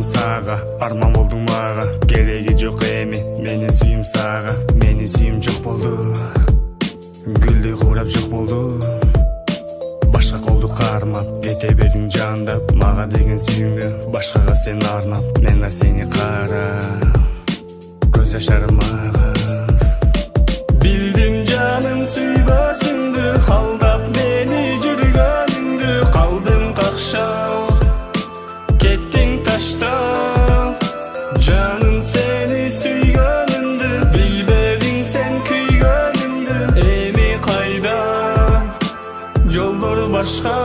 сага, арман болдуң мага. Кереги жок эми, менин сүйүм сага. Менин сүйүм жок болду, гүлдү курап жок болду. Башка колду кармап, кете бердиң жандап. Мага деген сүйүүңдү башкага сен арнап. Мен да сени карап, көз жашарым агып. Билдим жаным сүйбөсүңдү, алдап мени жүргөнүңдү. Калдым какшап, кеттиң таштап. Жаным сени сүйгөнүмдү, билбедиң сен күйгөнүмдү. Эми кайда, жолдор башка.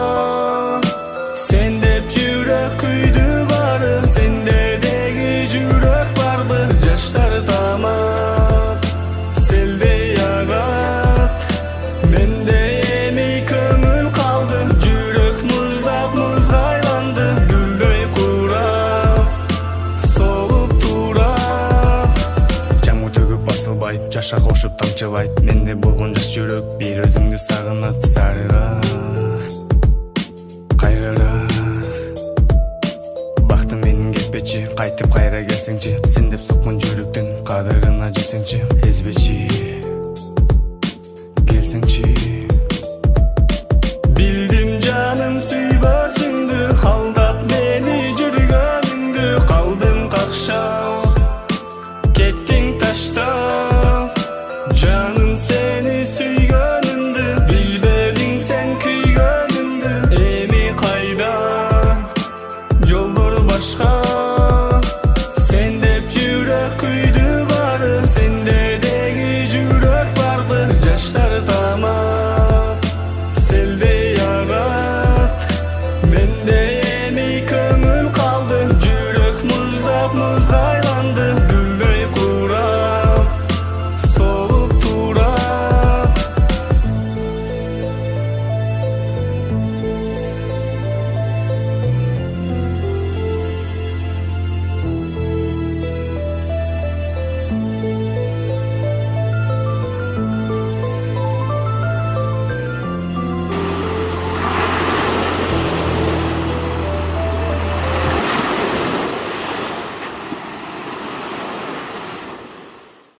Сен деп жүрөк күйдү бары, сенде деги жүрөк барбы? Жаштар тамат, селдей агат. Менде эми көңүл калды, жүрөк муздап музга айланды. Гүлдөй курап, согуп турап. Жамгыр төгүп басылбайт, жаша кошуп тамчыбайт. Менде болгон жаш жүрөк бир өзүңдү сагынат. Сарыгат, кайгырат. Бактым менин кетпечи, кайтып кайра келсеңчи. Сен деп суккун жүрөктүн кадырына жетсеңчи. Эзбечи, келсеңчи.